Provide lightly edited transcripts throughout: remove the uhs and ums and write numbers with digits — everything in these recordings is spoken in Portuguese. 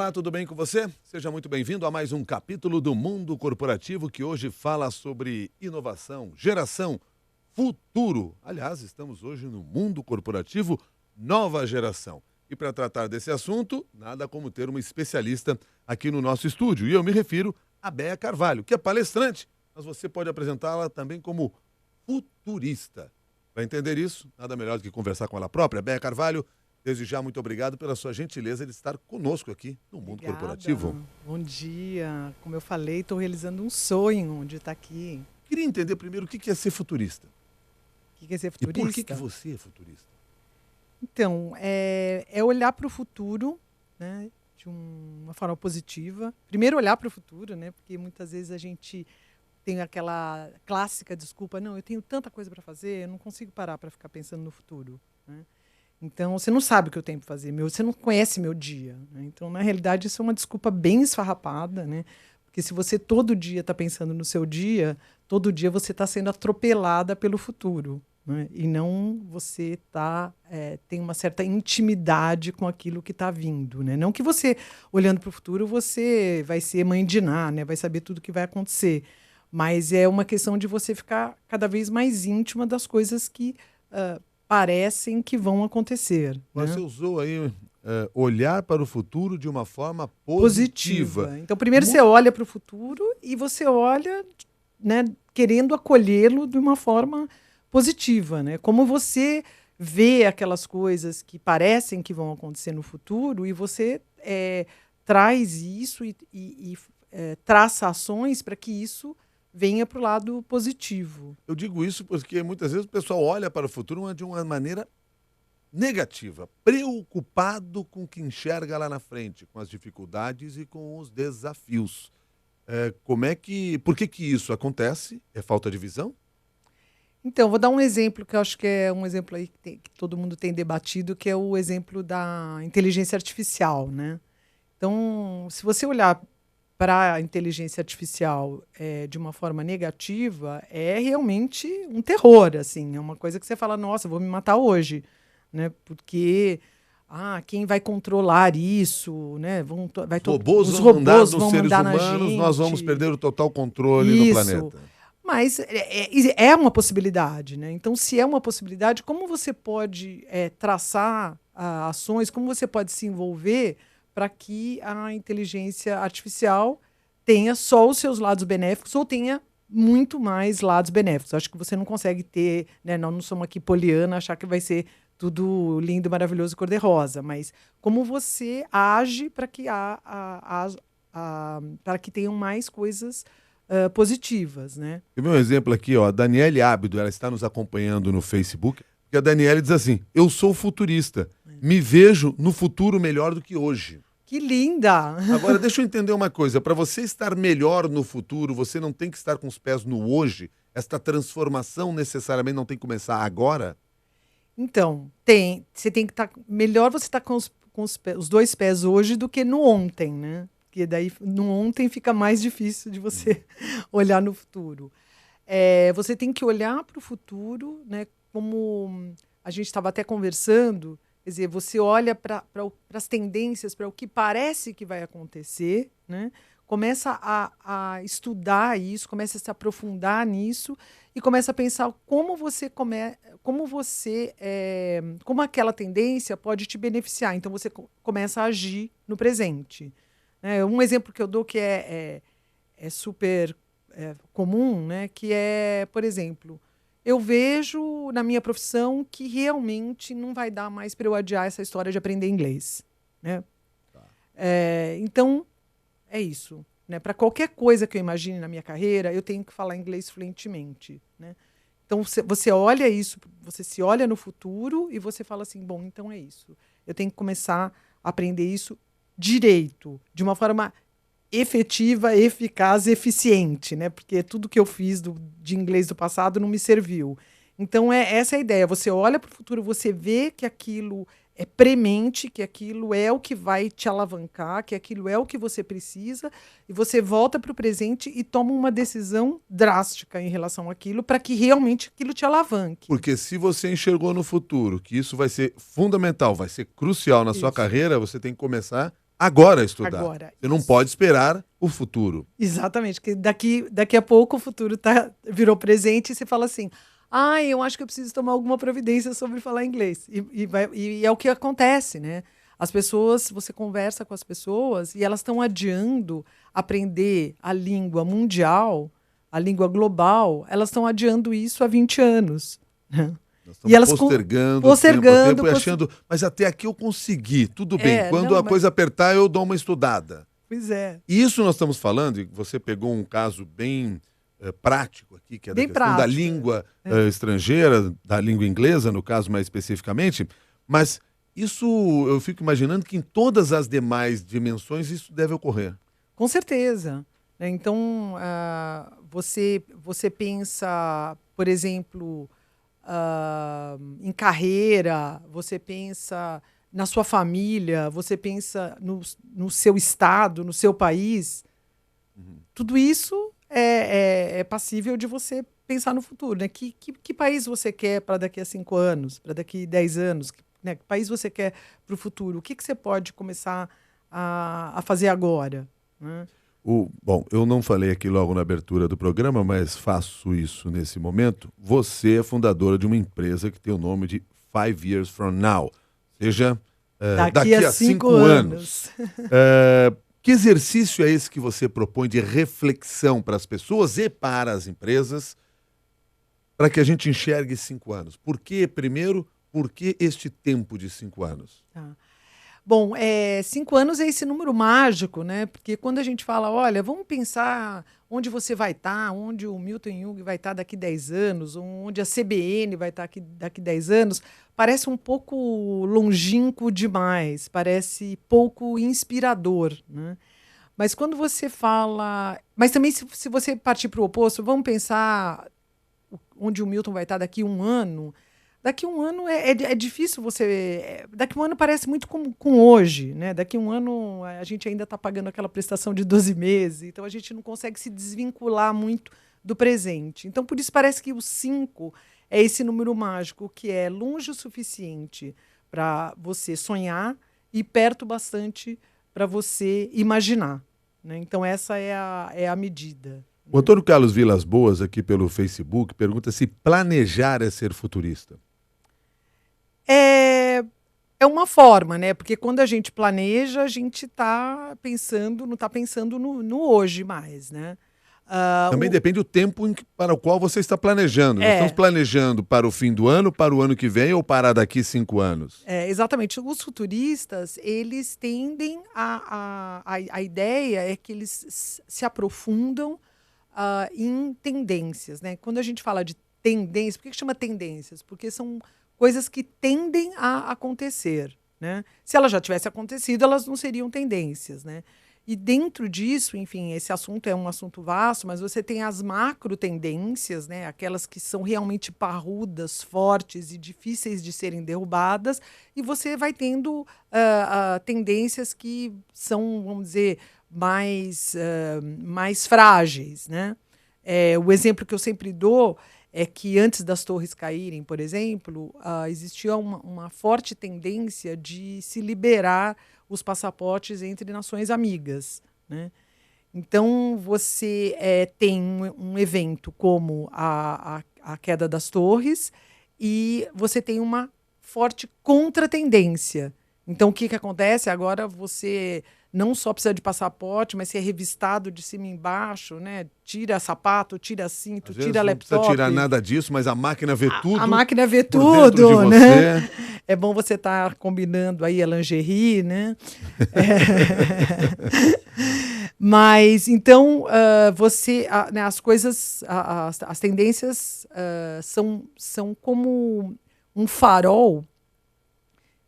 Olá, tudo bem com você? Seja muito bem-vindo a mais um capítulo do Mundo Corporativo que hoje fala sobre inovação, geração, futuro. Aliás, estamos hoje no Mundo Corporativo Nova Geração. E para tratar desse assunto, nada como ter uma especialista aqui no nosso estúdio. E eu me refiro a Bea Carvalho, que é palestrante, mas você pode apresentá-la também como futurista. Para entender isso, nada melhor do que conversar com ela própria. Bea Carvalho, desde já, muito obrigado pela sua gentileza de estar conosco aqui no Mundo Corporativo. Bom dia. Como eu falei, estou realizando um sonho de estar aqui. Queria entender primeiro o que é ser futurista. O que é ser futurista? E por que você é futurista? Então, é olhar para o futuro, né, de uma forma positiva. Primeiro olhar para o futuro, né, porque muitas vezes a gente tem aquela clássica desculpa, não, eu tenho tanta coisa para fazer, eu não consigo parar para ficar pensando no futuro, né? Então, você não sabe o que eu tenho para fazer, você não conhece meu dia, né? Então, na realidade, isso é uma desculpa bem esfarrapada, né? Porque se você todo dia está pensando no seu dia, todo dia você está sendo atropelada pelo futuro, né? E não você tem uma certa intimidade com aquilo que está vindo, né? Não que você, olhando para o futuro, você vai ser mãe de Ná, né? Vai saber tudo o que vai acontecer. Mas é uma questão de você ficar cada vez mais íntima das coisas que parecem que vão acontecer. Você né? usou aí olhar para o futuro de uma forma positiva. Então, primeiro você olha para o futuro e você olha, né, querendo acolhê-lo de uma forma positiva, né? Como você vê aquelas coisas que parecem que vão acontecer no futuro e você traz isso e traça ações para que isso venha para o lado positivo. Eu digo isso porque muitas vezes o pessoal olha para o futuro de uma maneira negativa, preocupado com o que enxerga lá na frente, com as dificuldades e com os desafios. Por que isso acontece? É falta de visão? Então, vou dar um exemplo que eu acho que é um exemplo aí que todo mundo tem debatido, que é o exemplo da inteligência artificial, né? Então, se você olhar para a inteligência artificial de uma forma negativa, é realmente um terror, assim. É uma coisa que você fala, nossa, vou me matar hoje, né? Porque quem vai controlar isso, né? Os os robôs vão vão seres mandar na humanos, gente. nós vamos perder o total controle do planeta. Mas é uma possibilidade, né? Então, se é uma possibilidade, como você pode traçar ações, como você pode se envolver para que a inteligência artificial tenha só os seus lados benéficos ou tenha muito mais lados benéficos. Acho que você não consegue ter, né, nós não somos aqui poliana, achar que vai ser tudo lindo, maravilhoso, cor-de-rosa, mas como você age para que para que tenham mais coisas positivas, né? Eu vi um exemplo aqui, ó, a Daniele Ábido, ela está nos acompanhando no Facebook, porque a Daniele diz assim, eu sou futurista, me vejo no futuro melhor do que hoje. Que linda! Agora, deixa eu entender uma coisa. Para você estar melhor no futuro, você não tem que estar com os pés no hoje? Esta transformação necessariamente não tem que começar agora? Então, você tem que estar... Melhor você estar com os dois pés hoje do que no ontem, né? Porque daí no ontem fica mais difícil de você olhar no futuro. Você tem que olhar para o futuro, né? Como a gente estava até conversando... Quer dizer, você olha para as tendências, para o que parece que vai acontecer, né? Começa a estudar isso, começa a se aprofundar nisso e começa a pensar como aquela tendência pode te beneficiar. Então, você começa a agir no presente. Um exemplo que eu dou que é super comum, né? Que é, por exemplo... Eu vejo na minha profissão que realmente não vai dar mais para eu adiar essa história de aprender inglês, né? Tá. Então, é isso. Né? Para qualquer coisa que eu imagine na minha carreira, eu tenho que falar inglês fluentemente. Né? Então, você olha isso, você se olha no futuro e você fala assim, bom, então é isso. Eu tenho que começar a aprender isso direito, de uma forma efetiva, eficaz, eficiente, né? Porque tudo que eu fiz de inglês do passado não me serviu. Então, essa é a ideia. Você olha para o futuro, você vê que aquilo é premente, que aquilo é o que vai te alavancar, que aquilo é o que você precisa, e você volta para o presente e toma uma decisão drástica em relação àquilo para que realmente aquilo te alavanque. Porque se você enxergou no futuro que isso vai ser fundamental, vai ser crucial na sua carreira, você tem que começar agora a estudar. Agora. Você não pode esperar o futuro. Exatamente, que daqui a pouco o futuro virou presente e você fala assim, eu acho que eu preciso tomar alguma providência sobre falar inglês. E é o que acontece, né? As pessoas, você conversa com as pessoas e elas estão adiando aprender a língua mundial, a língua global, elas estão adiando isso há 20 anos. Né? Nós estamos E elas postergando tempo e achando, mas até aqui eu consegui, tudo bem. Quando a coisa apertar, eu dou uma estudada. Pois é. E isso nós estamos falando, e você pegou um caso bem prático aqui, que é da questão da língua estrangeira, da língua inglesa, no caso mais especificamente, mas isso eu fico imaginando que em todas as demais dimensões isso deve ocorrer. Com certeza. Então, você pensa, por exemplo, em carreira, você pensa na sua família, você pensa no seu estado, no seu país. Tudo isso é passível de você pensar no futuro. Né? Que país você quer para daqui a 5 anos, para daqui a 10 anos? Né? Que país você quer para o futuro? O que você pode começar a fazer agora? Né? Bom, eu não falei aqui logo na abertura do programa, mas faço isso nesse momento. Você é fundadora de uma empresa que tem o nome de 5 Years From Now, ou seja, daqui a 5 anos. Que exercício é esse que você propõe de reflexão para as pessoas e para as empresas para que a gente enxergue 5 anos? Por que este tempo de 5 anos? Bom, 5 anos é esse número mágico, né? Porque quando a gente fala, olha, vamos pensar onde você vai estar, onde o Milton Jung vai estar daqui 10 anos, onde a CBN vai estar daqui 10 anos, parece um pouco longínquo demais, parece pouco inspirador, né? Mas quando você fala... Mas também se você partir para o oposto, vamos pensar onde o Milton vai estar daqui 1 ano... Daqui a 1 ano é difícil você... Daqui a 1 ano parece muito com hoje, né? Daqui a 1 ano a gente ainda está pagando aquela prestação de 12 meses, então a gente não consegue se desvincular muito do presente. Então, por isso parece que o 5 é esse número mágico, que é longe o suficiente para você sonhar e perto bastante para você imaginar. Né? Então, essa é a medida. O Antônio Carlos Vilas Boas, aqui pelo Facebook, pergunta se planejar é ser futurista. É uma forma, né? Porque quando a gente planeja, a gente está pensando, não está pensando no hoje mais, né? Também depende do tempo para o qual você está planejando. Nós estamos planejando para o fim do ano, para o ano que vem ou para daqui 5 anos? Exatamente. Os futuristas, eles tendem a ideia é que eles se aprofundam em tendências, né? Quando a gente fala de tendências, por que chama tendências? Porque são coisas que tendem a acontecer, né? Se elas já tivessem acontecido, elas não seriam tendências, né? E dentro disso, enfim, esse assunto é um assunto vasto, mas você tem as macro tendências, né? Aquelas que são realmente parrudas, fortes e difíceis de serem derrubadas, e você vai tendo tendências que são, vamos dizer, mais frágeis, né? O exemplo que eu sempre dou é que antes das torres caírem, por exemplo, existia uma forte tendência de se liberar os passaportes entre nações amigas, né? Então, você tem um evento como a queda das torres e você tem uma forte contratendência. Então, o que acontece? Agora você não só precisa de passaporte, mas ser revistado de cima e embaixo, né? Tira sapato, tira cinto, tira laptop. Não precisa tirar nada disso, mas a máquina vê tudo. A máquina vê por tudo, dentro de né? você. É bom você estar combinando aí a lingerie, né? Mas, então, né, as coisas, as tendências são como um farol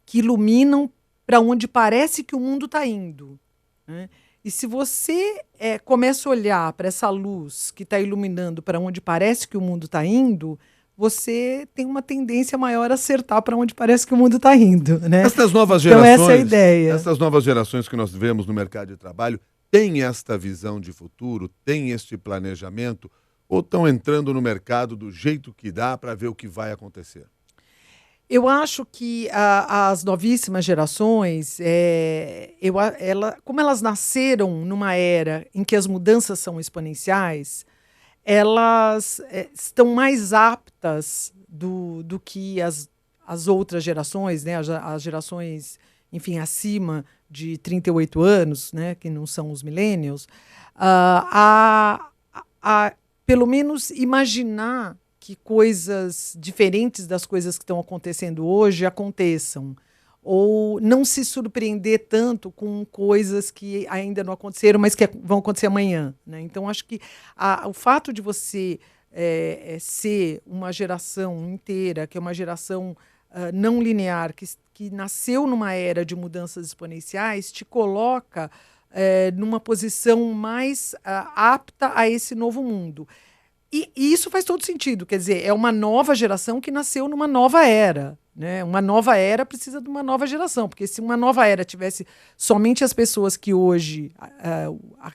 que iluminam para onde parece que o mundo está indo. Né? E se você começa a olhar para essa luz que está iluminando para onde parece que o mundo está indo, você tem uma tendência maior a acertar para onde parece que o mundo está indo. Né? Essas novas gerações, então, essa é a ideia. Essas novas gerações que nós vemos no mercado de trabalho têm esta visão de futuro, têm este planejamento, ou estão entrando no mercado do jeito que dá para ver o que vai acontecer? Eu acho que as novíssimas gerações, como elas nasceram numa era em que as mudanças são exponenciais, elas estão mais aptas do que as outras gerações, né? As gerações, enfim, acima de 38 anos, né? Que não são os millennials, a pelo menos imaginar que coisas diferentes das coisas que estão acontecendo hoje aconteçam. Ou não se surpreender tanto com coisas que ainda não aconteceram, mas que vão acontecer amanhã, né? Então, acho que o fato de você ser uma geração inteira, que é uma geração não linear, que nasceu numa era de mudanças exponenciais, te coloca numa posição mais apta a esse novo mundo. E isso faz todo sentido, quer dizer, é uma nova geração que nasceu numa nova era, né? Uma nova era precisa de uma nova geração, porque se uma nova era tivesse somente as pessoas que hoje,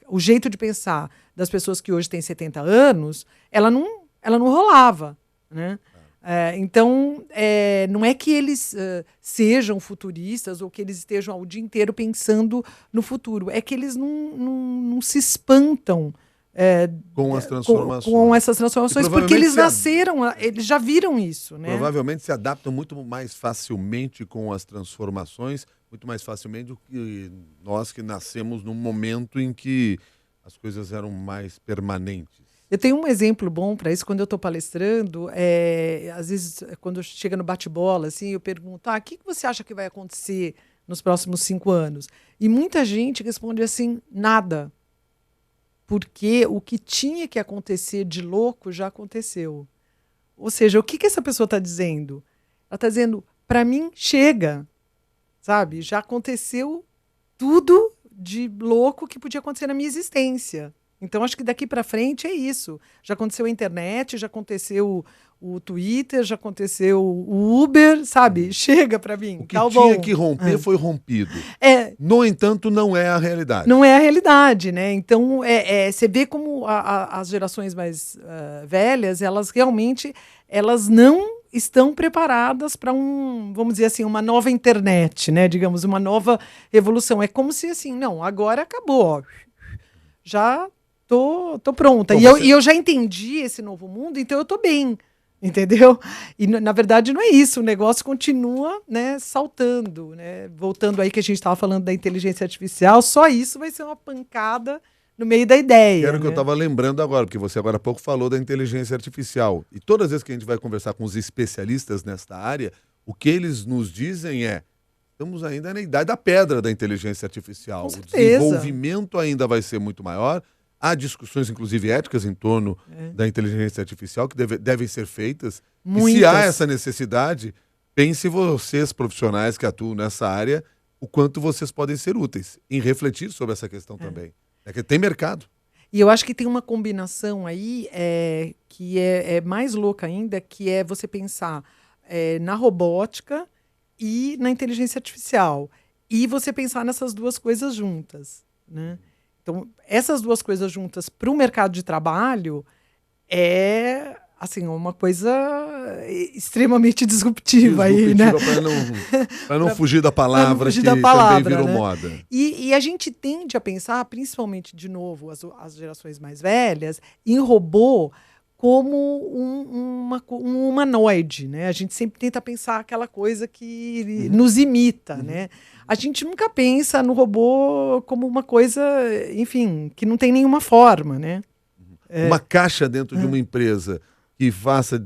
o jeito de pensar das pessoas que hoje têm 70 anos, ela não rolava, né? Então, não é que eles sejam futuristas ou que eles estejam o dia inteiro pensando no futuro, é que eles não se espantam com as transformações. Com essas transformações, porque eles nasceram, eles já viram isso, né? Provavelmente se adaptam muito mais facilmente com as transformações, muito mais facilmente do que nós que nascemos num momento em que as coisas eram mais permanentes. Eu tenho um exemplo bom para isso, quando eu estou palestrando, às vezes, quando chega no bate-bola, assim, eu pergunto, o que você acha que vai acontecer nos próximos 5 anos? E muita gente responde assim, nada. Porque o que tinha que acontecer de louco já aconteceu. Ou seja, o que essa pessoa está dizendo? Ela está dizendo, para mim, chega. Sabe? Já aconteceu tudo de louco que podia acontecer na minha existência. Então, acho que daqui para frente é isso. Já aconteceu a internet, já aconteceu o Twitter, já aconteceu o Uber, sabe? Chega para mim. O que tinha que romper foi rompido. No entanto, não é a realidade. Não é a realidade, né? Então, você vê como as gerações mais velhas, elas realmente não estão preparadas para vamos dizer assim, uma nova internet, né? Digamos, uma nova revolução. É como se assim, não, agora acabou, ó. Já tô pronta. Bom, e eu já entendi esse novo mundo, então eu tô bem. Entendeu? E, na verdade, não é isso. O negócio continua, né, saltando. Né? Voltando aí que a gente estava falando da inteligência artificial, só isso vai ser uma pancada no meio da ideia. Era o que eu estava lembrando agora, porque você agora há pouco falou da inteligência artificial. E todas as vezes que a gente vai conversar com os especialistas nesta área, o que eles nos dizem estamos ainda na idade da pedra da inteligência artificial. O desenvolvimento ainda vai ser muito maior. Há discussões, inclusive éticas, em torno da inteligência artificial que devem ser feitas. Muitas. E se há essa necessidade, pense vocês, profissionais que atuam nessa área, o quanto vocês podem ser úteis em refletir sobre essa questão também. É que tem mercado. E eu acho que tem uma combinação aí que é mais louca ainda, que é você pensar na robótica e na inteligência artificial. E você pensar nessas duas coisas juntas, né? Então, essas duas coisas juntas para o mercado de trabalho é assim, uma coisa extremamente disruptiva aí, né? Para não fugir da palavra que também virou moda. E a gente tende a pensar, principalmente, de novo, as gerações mais velhas, em robô como um humanoide, né? A gente sempre tenta pensar aquela coisa que nos imita, né? A gente nunca pensa no robô como uma coisa, enfim, que não tem nenhuma forma, né? Uma caixa dentro de uma empresa que faça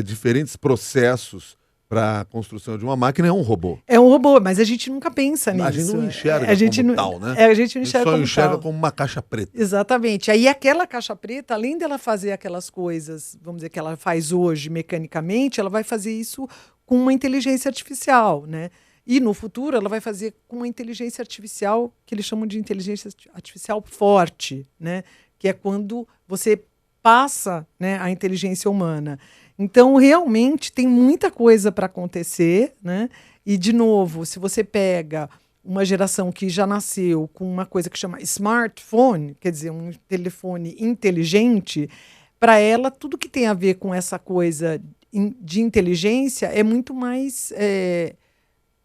diferentes processos para a construção de uma máquina é um robô. É um robô, mas a gente nunca pensa nisso. A gente não enxerga como tal, né? A gente não enxerga só enxerga como uma caixa preta. Exatamente. Aí aquela caixa preta, além dela fazer aquelas coisas, vamos dizer, que ela faz hoje mecanicamente, ela vai fazer isso com uma inteligência artificial, né? E no futuro ela vai fazer com uma inteligência artificial que eles chamam de inteligência artificial forte, né? Que é quando você passa, né, a inteligência humana. Então, realmente, tem muita coisa para acontecer, né? E, de novo, se você pega uma geração que já nasceu com uma coisa que chama smartphone, quer dizer, um telefone inteligente, para ela, tudo que tem a ver com essa coisa de inteligência é muito mais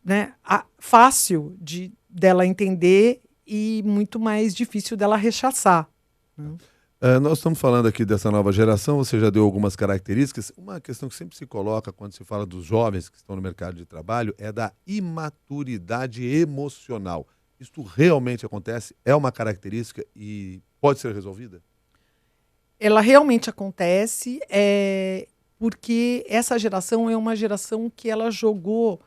né, fácil dela entender e muito mais difícil dela rechaçar. Né? Nós estamos falando aqui dessa nova geração, você já deu algumas características. Uma questão que sempre se coloca quando se fala dos jovens que estão no mercado de trabalho é da imaturidade emocional. Isto realmente acontece? É uma característica e pode ser resolvida? Ela realmente acontece porque essa geração é uma geração que ela jogou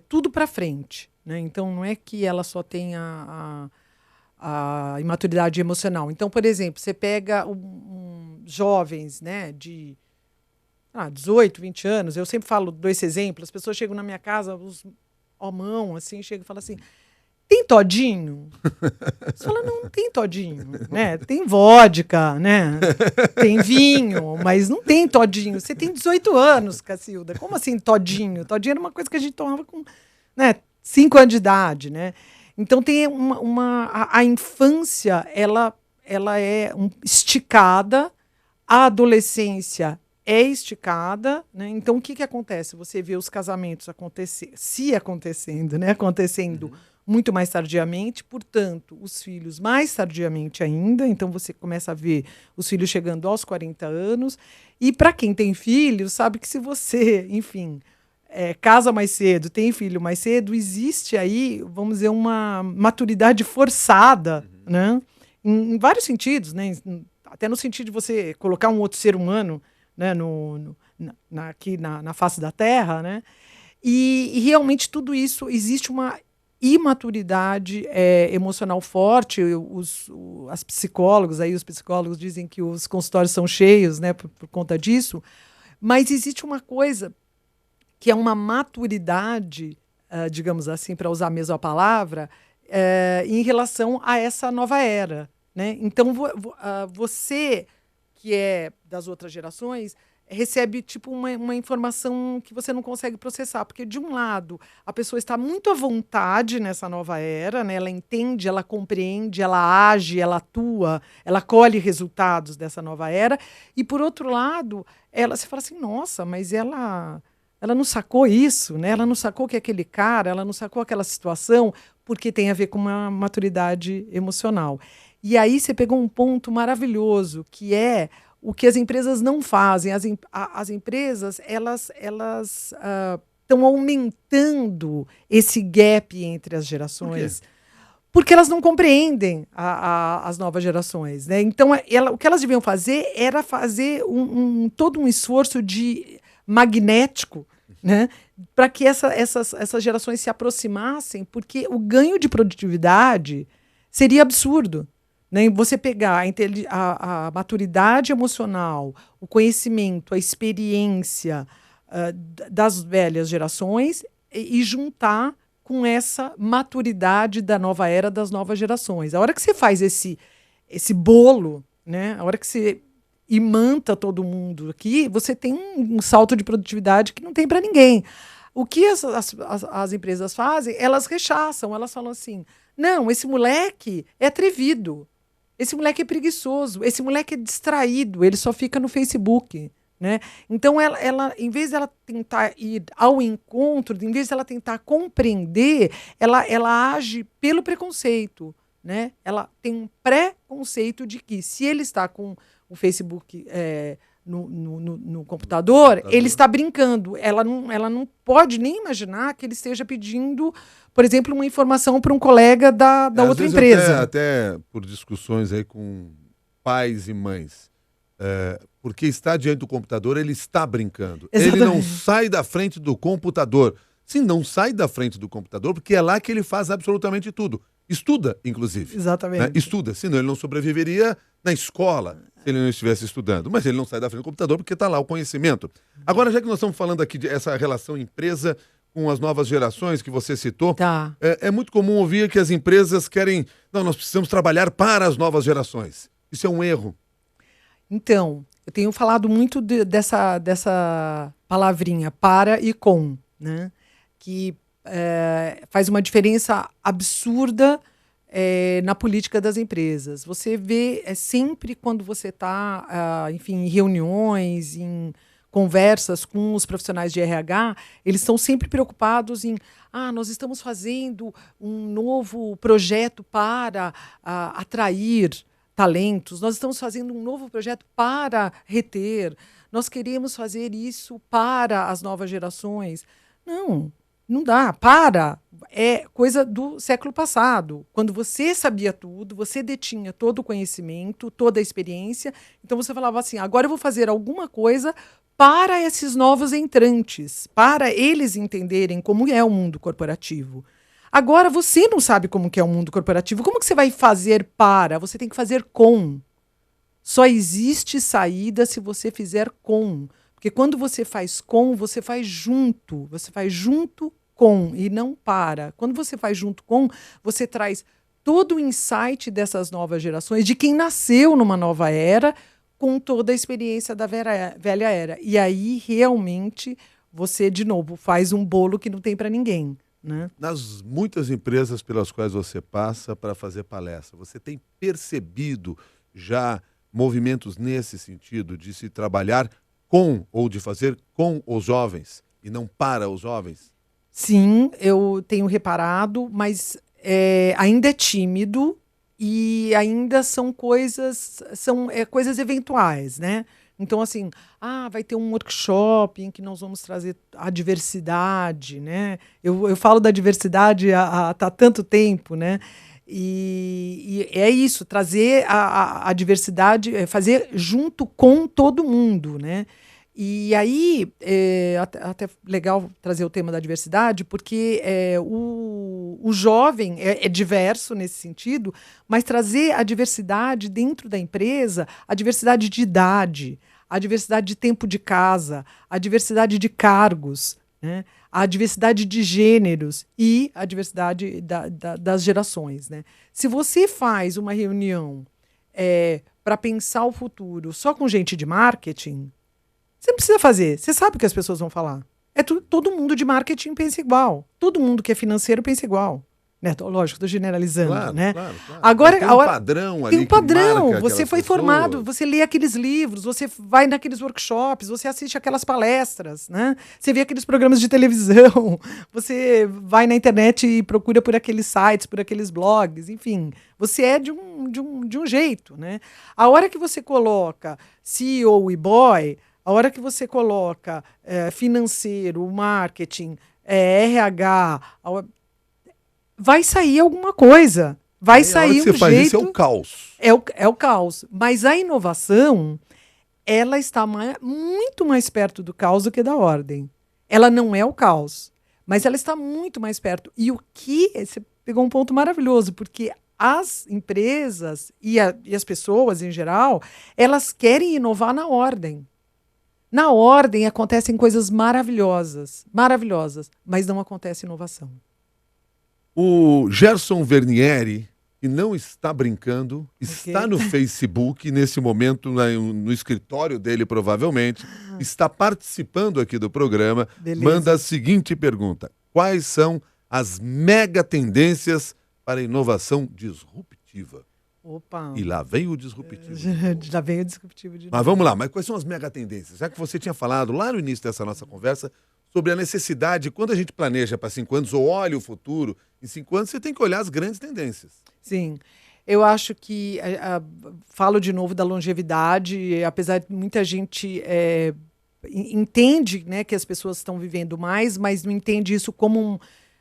tudo para frente. Né? Então, não é que ela só tem a imaturidade emocional. Então, por exemplo, você pega jovens, né, de 18, 20 anos, eu sempre falo, dou esse exemplo, as pessoas chegam na minha casa, os homão, assim, chegam e falam assim, tem todinho? Você fala, não tem todinho, né? Tem vodka, né? Tem vinho, mas não tem todinho. Você tem 18 anos, Cacilda. Como assim todinho? Todinho era uma coisa que a gente tomava com, né, 5 anos de idade, né? Então tem a infância, ela é esticada, a adolescência é esticada, né? Então o que acontece? Você vê os casamentos acontecendo, né? Acontecendo muito mais tardiamente, portanto, os filhos mais tardiamente ainda, então você começa a ver os filhos chegando aos 40 anos, e para quem tem filhos, sabe que se você, enfim, casa mais cedo, tem filho mais cedo, existe aí, vamos dizer, uma maturidade forçada, né? Em vários sentidos, né? Até no sentido de você colocar um outro ser humano, né, aqui na face da Terra, né? E realmente tudo isso, existe uma imaturidade emocional forte. Os psicólogos dizem que os consultórios são cheios, né, por conta disso, mas existe uma coisa que é uma maturidade, digamos assim, para usar a mesma palavra, em relação a essa nova era. Né? Então, você, que é das outras gerações, recebe tipo uma informação que você não consegue processar, porque de um lado a pessoa está muito à vontade nessa nova era, né? Ela entende, ela compreende, ela age, ela atua, ela colhe resultados dessa nova era, e por outro lado você fala assim, nossa, mas ela não sacou isso, né? Ela não sacou que aquele cara, ela não sacou aquela situação, porque tem a ver com uma maturidade emocional. E aí você pegou um ponto maravilhoso, que é o que as empresas não fazem. As empresas, elas estão aumentando esse gap entre as gerações. Por quê? Porque elas não compreendem as novas gerações. Né? Então, o que elas deviam fazer era fazer todo um esforço magnético, né? Para que essas gerações se aproximassem, porque o ganho de produtividade seria absurdo. Né? Você pegar a maturidade emocional, o conhecimento, a experiência das velhas gerações e juntar com essa maturidade da nova era, das novas gerações. A hora que você faz esse bolo, né? A hora que você imanta todo mundo aqui, você tem um salto de produtividade que não tem para ninguém. O que as empresas fazem? Elas rechaçam, elas falam assim, não, esse moleque é atrevido. Esse moleque é preguiçoso, esse moleque é distraído, ele só fica no Facebook. Né? Então, ela, em vez de ela tentar ir ao encontro, em vez de ela tentar compreender, ela age pelo preconceito. Né? Ela tem um preconceito de que, se ele está com o Facebook no computador, ele está brincando. Ela não pode nem imaginar que ele esteja pedindo, por exemplo, uma informação para um colega da outra empresa. Até por discussões aí com pais e mães. Porque está diante do computador, ele está brincando. Exatamente. Ele não sai da frente do computador. Sim, não sai da frente do computador, porque é lá que ele faz absolutamente tudo. Estuda, inclusive. Exatamente. Né? Estuda, senão ele não sobreviveria na escola se ele não estivesse estudando. Mas ele não sai da frente do computador porque está lá o conhecimento. Agora, já que nós estamos falando aqui dessa relação empresa com as novas gerações que você citou, tá. É muito comum ouvir que as empresas querem... Não, nós precisamos trabalhar para as novas gerações. Isso é um erro. Então, eu tenho falado muito dessa palavrinha, para e com, né? Que faz uma diferença absurda na política das empresas. Você vê sempre quando você está, enfim, em reuniões, em conversas com os profissionais de RH, eles estão sempre preocupados em nós estamos fazendo um novo projeto para atrair talentos, nós estamos fazendo um novo projeto para reter, nós queremos fazer isso para as novas gerações. Não dá, é coisa do século passado, quando você sabia tudo, você detinha todo o conhecimento, toda a experiência, então você falava assim, agora eu vou fazer alguma coisa para esses novos entrantes, para eles entenderem como é o mundo corporativo. Agora você não sabe como que é o mundo corporativo, como que você vai fazer para? Você tem que fazer com. Só existe saída se você fizer com. Porque quando você faz com, você faz junto com e não para. Quando você faz junto com, você traz todo o insight dessas novas gerações, de quem nasceu numa nova era, com toda a experiência da velha era. E aí, realmente, você, de novo, faz um bolo que não tem para ninguém. Né? Nas muitas empresas pelas quais você passa para fazer palestra, você tem percebido já movimentos nesse sentido, de se trabalhar com ou de fazer com os jovens e não para os jovens? Sim, eu tenho reparado, mas ainda é tímido e ainda são coisas eventuais, né? Então, assim, vai ter um workshop em que nós vamos trazer a diversidade, né? Eu falo da diversidade há tanto tempo, né? E é isso, trazer a diversidade, fazer junto com todo mundo, né? E aí, até legal trazer o tema da diversidade, porque o jovem é diverso nesse sentido, mas trazer a diversidade dentro da empresa, a diversidade de idade, a diversidade de tempo de casa, a diversidade de cargos, né? A diversidade de gêneros e a diversidade das gerações. Né? Se você faz uma reunião para pensar o futuro só com gente de marketing, você não precisa fazer. Você sabe o que as pessoas vão falar. Todo mundo de marketing pensa igual. Todo mundo que é financeiro pensa igual. Né? Lógico, estou generalizando. Claro, né? Claro. Agora, tem um padrão ali. Tem um padrão. Que você foi pessoas. formado, você lê aqueles livros, você vai naqueles workshops, você assiste aquelas palestras, né? Você vê aqueles programas de televisão, você vai na internet e procura por aqueles sites, por aqueles blogs, enfim. Você é de um jeito. Né? A hora que você coloca CEO e boy, a hora que você coloca financeiro, marketing, RH, vai sair alguma coisa. Vai sair você faz jeito. Isso é o caos. É o caos. Mas a inovação, ela está muito mais perto do caos do que da ordem. Ela não é o caos, mas ela está muito mais perto. E você pegou um ponto maravilhoso, porque as empresas e as pessoas em geral, elas querem inovar na ordem. Na ordem acontecem coisas maravilhosas, mas não acontece inovação. O Gerson Vernieri, que não está brincando, está no Facebook, nesse momento, no escritório dele, provavelmente, está participando aqui do programa. Beleza. Manda a seguinte pergunta: quais são as mega tendências para a inovação disruptiva? Opa. E lá vem o disruptivo. Já veio o disruptivo de novo. Mas vamos lá, mas quais são as mega tendências? Já que você tinha falado lá no início dessa nossa conversa sobre a necessidade, quando a gente planeja para 5 anos ou olha o futuro, em 5 anos você tem que olhar as grandes tendências. Sim, eu acho que, falo de novo da longevidade, apesar de muita gente entende, né, que as pessoas estão vivendo mais, mas não entende isso como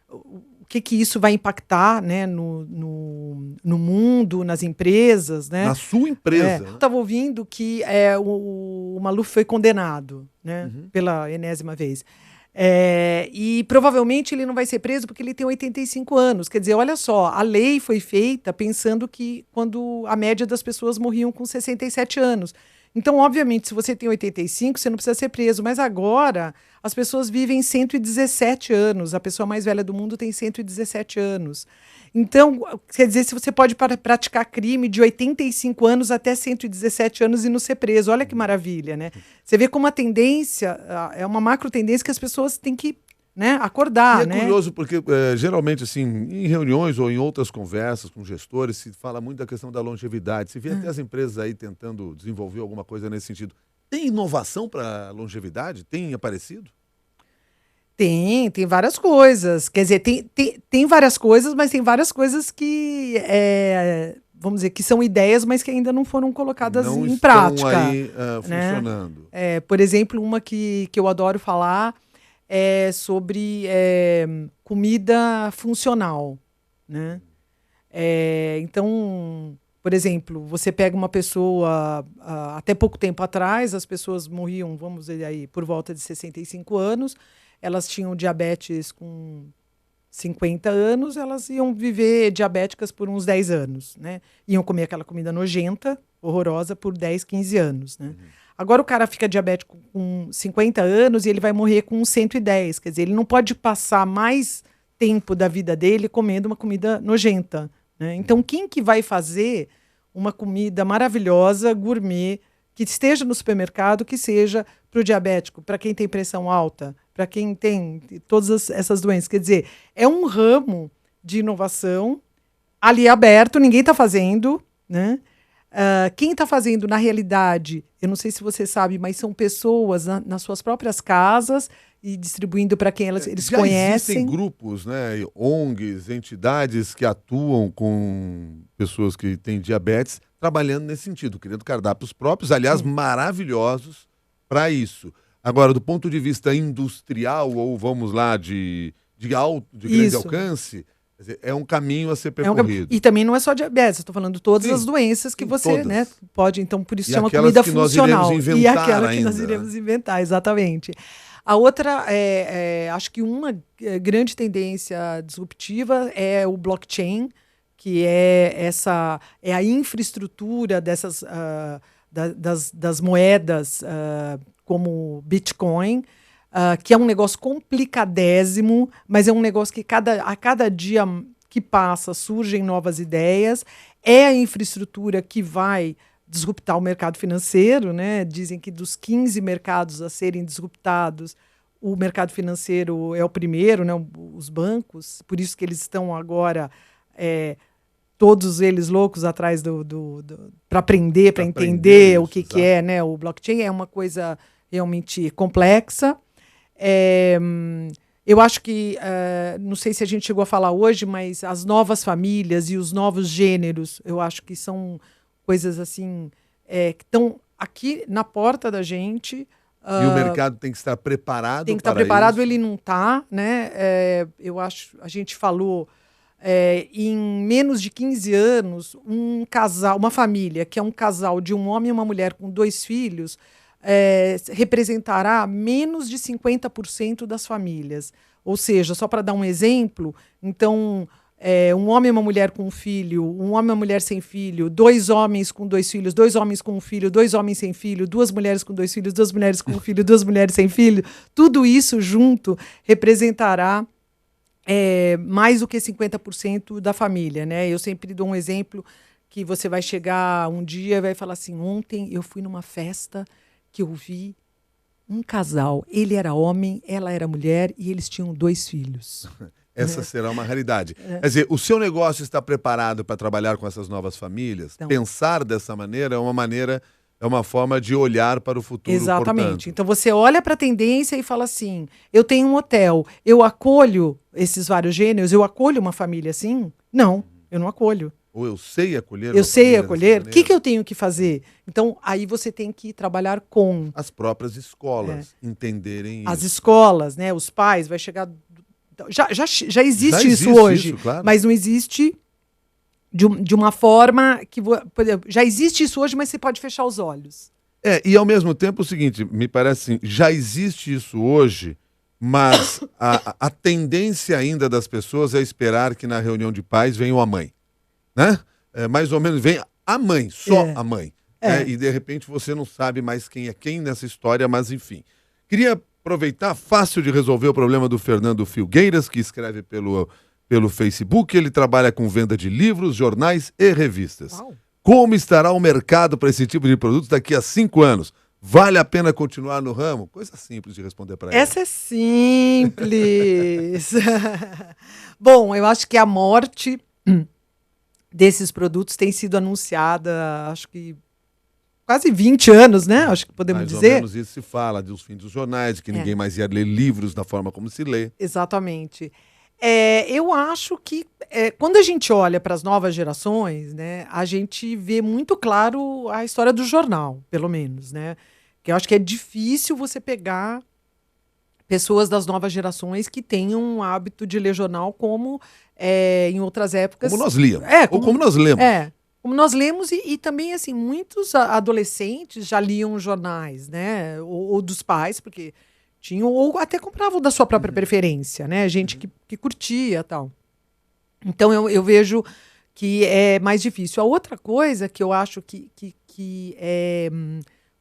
o que isso vai impactar, né, no mundo, nas empresas. Né? Na sua empresa. Eu estava ouvindo que o Maluf foi condenado, né, pela enésima vez. E provavelmente ele não vai ser preso porque ele tem 85 anos. Quer dizer, olha só, a lei foi feita pensando que quando a média das pessoas morriam com 67 anos. Então, obviamente, se você tem 85, você não precisa ser preso. Mas agora, as pessoas vivem 117 anos. A pessoa mais velha do mundo tem 117 anos. Então, quer dizer, se você pode praticar crime de 85 anos até 117 anos e não ser preso. Olha que maravilha, né? Você vê como a tendência, é uma macro tendência que as pessoas têm que, né, acordar. E é curioso porque, geralmente, assim, em reuniões ou em outras conversas com gestores, se fala muito da questão da longevidade. Se vê até as empresas aí tentando desenvolver alguma coisa nesse sentido. Tem inovação para longevidade? Tem aparecido? Tem várias coisas. Quer dizer, tem várias coisas, mas tem várias coisas que, vamos dizer, que são ideias, mas que ainda não foram colocadas Não em estão prática. aí Né? funcionando. Por exemplo, uma que eu adoro falar é sobre comida funcional. Né? Então, por exemplo, você pega uma pessoa, até pouco tempo atrás, as pessoas morriam, vamos dizer aí, por volta de 65 anos, elas tinham diabetes com 50 anos, elas iam viver diabéticas por uns 10 anos, né? Iam comer aquela comida nojenta, horrorosa, por 10, 15 anos, né? Agora o cara fica diabético com 50 anos e ele vai morrer com 110, quer dizer, ele não pode passar mais tempo da vida dele comendo uma comida nojenta, né? Então, quem que vai fazer uma comida maravilhosa, gourmet, que esteja no supermercado, que seja para o diabético, para quem tem pressão alta, para quem tem todas essas doenças? Quer dizer, é um ramo de inovação ali aberto, ninguém está fazendo, né? Quem está fazendo, na realidade, eu não sei se você sabe, mas são pessoas nas suas próprias casas e distribuindo para quem eles Já conhecem. existem grupos, né, ONGs, entidades que atuam com pessoas que têm diabetes, trabalhando nesse sentido, criando cardápios próprios, aliás, maravilhosos para isso. Agora, do ponto de vista industrial, ou vamos lá, de grande alcance, quer dizer, é um caminho a ser percorrido. E também não é só diabetes, eu estou falando de todas as doenças que você, todas. né, pode, então por isso E chama aquelas comida que nós funcional. iremos inventar E aquela que ainda, nós iremos inventar, exatamente. A outra, acho que uma grande tendência disruptiva é o blockchain, que é a infraestrutura dessas, das moedas como Bitcoin, que é um negócio complicadésimo, mas é um negócio que a cada dia que passa surgem novas ideias. É a infraestrutura que vai disruptar o mercado financeiro, né? Dizem que dos 15 mercados a serem disruptados, o mercado financeiro é o primeiro, né? Os bancos, por isso que eles estão agora todos eles loucos atrás para aprender, para entender o que é, né? O blockchain é uma coisa realmente complexa. Eu acho que, não sei se a gente chegou a falar hoje, mas as novas famílias e os novos gêneros, eu acho que são coisas assim que estão aqui na porta da gente. E o mercado tem que estar preparado. Tem que estar preparado, ele não está, né? Eu acho, a gente falou, em menos de 15 anos, um casal, uma família, que é um casal de um homem e uma mulher com 2 filhos, representará menos de 50% das famílias. Ou seja, só para dar um exemplo, então, um homem e uma mulher com um filho, um homem e uma mulher sem filho, 2 homens com 2 filhos, 2 homens com um filho, 2 homens sem filho, 2 mulheres com 2 filhos, 2 mulheres com um filho, 2 mulheres sem filho, tudo isso junto representará mais do que 50% da família, né? Eu sempre dou um exemplo que você vai chegar um dia e vai falar assim: ontem eu fui numa festa que eu vi um casal, ele era homem, ela era mulher e eles tinham 2 filhos. Essa será uma realidade. Quer dizer, o seu negócio está preparado para trabalhar com essas novas famílias? Então, pensar dessa maneira é uma forma de olhar para o futuro. Exatamente. Portanto. Então você olha para a tendência e fala assim: eu tenho um hotel, eu acolho esses vários gêneros, eu acolho uma família assim? Não, eu não acolho. Ou eu sei acolher. Eu sei acolher. O que eu tenho que fazer? Então, aí você tem que trabalhar com as próprias escolas, entenderem isso. As escolas, né? Os pais, vai chegar. Já existe isso hoje, claro. Mas não existe de uma forma que. Já existe isso hoje, mas você pode fechar os olhos. E ao mesmo tempo o seguinte, me parece assim, já existe isso hoje, mas a tendência ainda das pessoas é esperar que na reunião de pais venha a mãe. Né? Mais ou menos vem a mãe, só a mãe. E de repente você não sabe mais quem é quem nessa história, mas enfim. Queria aproveitar, fácil de resolver o problema do Fernando Filgueiras, que escreve pelo Facebook. Ele trabalha com venda de livros, jornais e revistas. Uau. Como estará o mercado para esse tipo de produtos daqui a 5 anos? Vale a pena continuar no ramo? Coisa simples de responder para ele. Essa é simples. Bom, eu acho que a morte desses produtos tem sido anunciada, acho que quase 20 anos, né? Acho que podemos Mais dizer. ou menos isso se fala dos fins dos jornais, que ninguém mais ia ler livros da forma como se lê. Exatamente. Eu acho que quando a gente olha para as novas gerações, né, a gente vê muito claro a história do jornal, pelo menos, né? Que eu acho que é difícil você pegar pessoas das novas gerações que tenham um hábito de ler jornal como em outras épocas. Como nós líamos. Ou como nós lemos. Como nós lemos e também, assim, muitos adolescentes já liam jornais, né? Ou dos pais, porque tinham, ou até compravam da sua própria preferência, né? Gente que curtia e tal. Então, eu vejo que é mais difícil. A outra coisa que eu acho que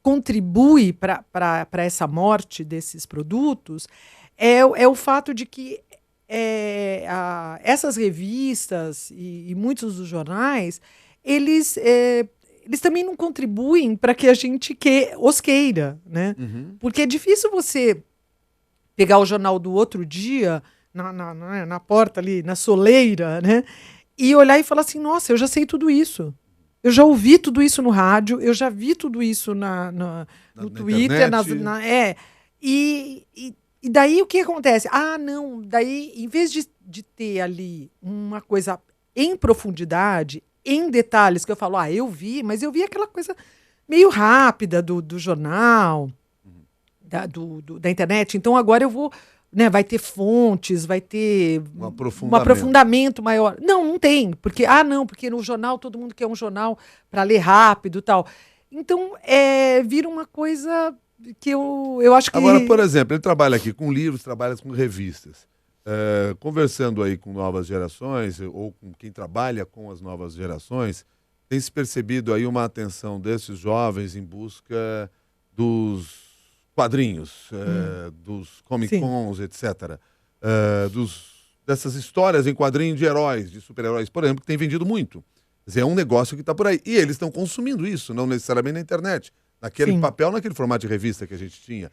contribui para essa morte desses produtos é o fato de que essas revistas e muitos dos jornais, eles também não contribuem para que a gente os queira, né? Porque é difícil você pegar o jornal do outro dia, na porta ali, na soleira, né? E olhar e falar assim, nossa, eu já sei tudo isso. Eu já ouvi tudo isso no rádio, eu já vi tudo isso no Twitter. E daí o que acontece? Não, daí em vez de ter ali uma coisa em profundidade, em detalhes, que eu falo, eu vi, mas eu vi aquela coisa meio rápida do jornal, da internet, então agora eu vou, né, vai ter fontes, vai ter um aprofundamento maior. Não tem, porque porque no jornal todo mundo quer um jornal para ler rápido e tal. Então, vira uma coisa que eu acho que... Agora, por exemplo, ele trabalha aqui com livros, trabalha com revistas. Conversando aí com novas gerações, ou com quem trabalha com as novas gerações, tem se percebido aí uma atenção desses jovens em busca dos quadrinhos, dos Comic Cons, etc. Dessas histórias em quadrinho de heróis, de super-heróis, por exemplo, que tem vendido muito. Quer dizer, é um negócio que está por aí. E eles estão consumindo isso, não necessariamente na internet. Naquele papel, naquele formato de revista que a gente tinha.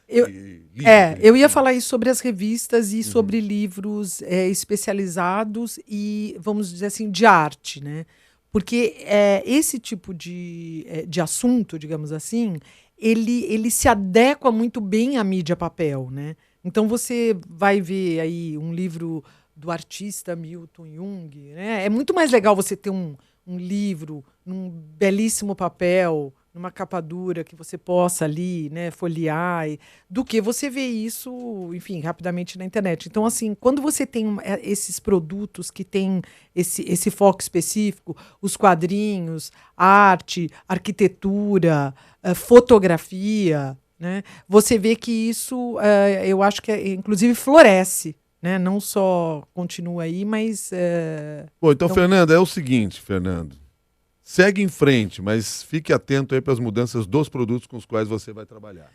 Eu ia falar isso sobre as revistas e sobre livros especializados e, vamos dizer assim, de arte, né? Porque esse tipo de assunto, digamos assim, ele se adequa muito bem à mídia papel, né? Então você vai ver aí um livro do artista Milton Jung, né? É muito mais legal você ter um livro num belíssimo papel, numa capa dura que você possa ali, né, folhear, do que você ver isso, enfim, rapidamente na internet. Então, assim, quando você tem esses produtos que têm esse foco específico, os quadrinhos, arte, arquitetura, fotografia, né, você vê que isso, eu acho que, inclusive, floresce. Né? Não só continua aí, mas... Então, Fernando, é o seguinte, Fernando. Segue em frente, mas fique atento aí para as mudanças dos produtos com os quais você vai trabalhar.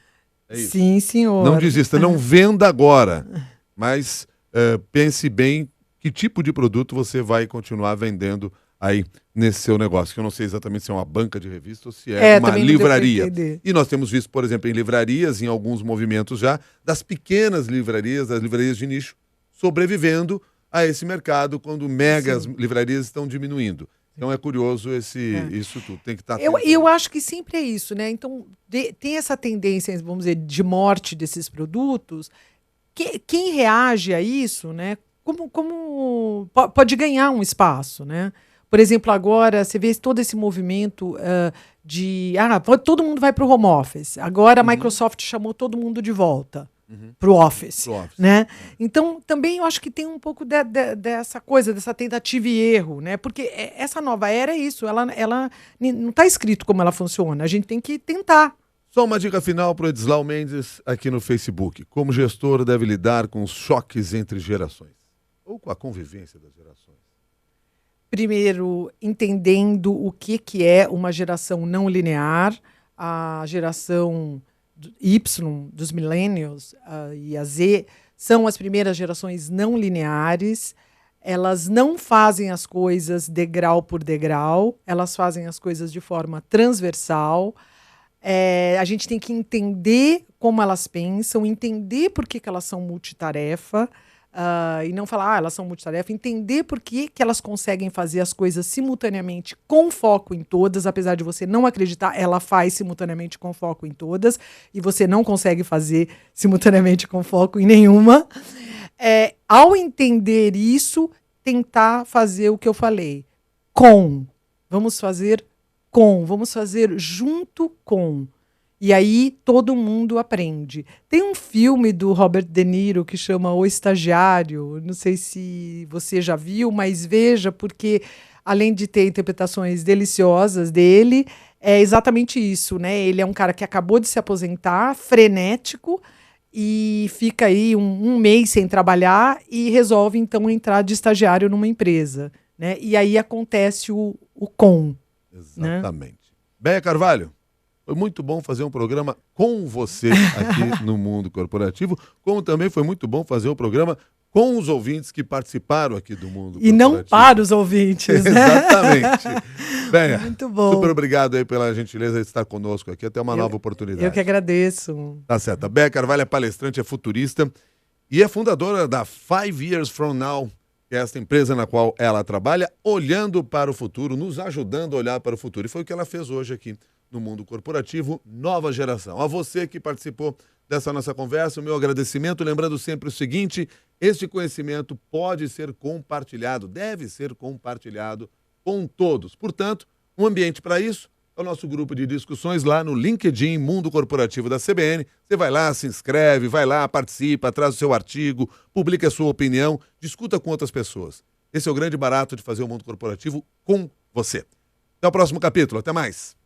É isso. Sim, senhor. Não desista, não venda agora, mas pense bem que tipo de produto você vai continuar vendendo aí nesse seu negócio, que eu não sei exatamente se é uma banca de revista ou se é uma livraria. E nós temos visto, por exemplo, em livrarias, em alguns movimentos já, das pequenas livrarias, das livrarias de nicho, sobrevivendo a esse mercado quando megas livrarias estão diminuindo. Então é curioso isso tudo. Tem que estar atento. Eu acho que sempre é isso, né? Então tem essa tendência, vamos dizer, de morte desses produtos. Quem reage a isso, né? Como pode ganhar um espaço, né? Por exemplo, agora você vê todo esse movimento todo mundo vai para o home office. Agora a Microsoft chamou todo mundo de volta. Pro Office, né? Então, também eu acho que tem um pouco dessa coisa, dessa tentativa e erro, né? Porque essa nova era é isso, ela não está escrito como ela funciona, a gente tem que tentar. Só uma dica final para o Edislau Mendes aqui no Facebook. Como gestor deve lidar com os choques entre gerações? Ou com a convivência das gerações? Primeiro, entendendo o que é uma geração não linear, a geração Y, dos millennials e a Z, são as primeiras gerações não lineares. Elas não fazem as coisas degrau por degrau, elas fazem as coisas de forma transversal. A gente tem que entender como elas pensam, entender por que elas são multitarefa, e não falar, elas são multitarefa, entender por que elas conseguem fazer as coisas simultaneamente com foco em todas, apesar de você não acreditar, ela faz simultaneamente com foco em todas, e você não consegue fazer simultaneamente com foco em nenhuma. Ao entender isso, tentar fazer o que eu falei. Vamos fazer junto com. E aí todo mundo aprende. Tem um filme do Robert De Niro que chama O Estagiário. Não sei se você já viu, mas veja, porque além de ter interpretações deliciosas dele, é exatamente isso, né? Ele é um cara que acabou de se aposentar, frenético, e fica aí um mês sem trabalhar e resolve, então, entrar de estagiário numa empresa, né? E aí acontece o com. Exatamente. Né? Béia Carvalho, foi muito bom fazer um programa com você aqui no Mundo Corporativo, como também foi muito bom fazer o programa com os ouvintes que participaram aqui do Mundo Corporativo. E não para os ouvintes, né? Exatamente. Béia, muito bom. Super obrigado aí pela gentileza de estar conosco aqui. Até uma nova oportunidade. Eu que agradeço. Tá certo. A Béia Carvalho é palestrante, é futurista e é fundadora da 5 Years From Now, que é esta empresa na qual ela trabalha, olhando para o futuro, nos ajudando a olhar para o futuro. E foi o que ela fez hoje aqui no Mundo Corporativo, Nova Geração. A você que participou dessa nossa conversa, o meu agradecimento, lembrando sempre o seguinte: este conhecimento pode ser compartilhado, deve ser compartilhado com todos. Portanto, um ambiente para isso é o nosso grupo de discussões lá no LinkedIn Mundo Corporativo da CBN. Você vai lá, se inscreve, vai lá, participa, traz o seu artigo, publica a sua opinião, discuta com outras pessoas. Esse é o grande barato de fazer o Mundo Corporativo com você. Até o próximo capítulo. Até mais.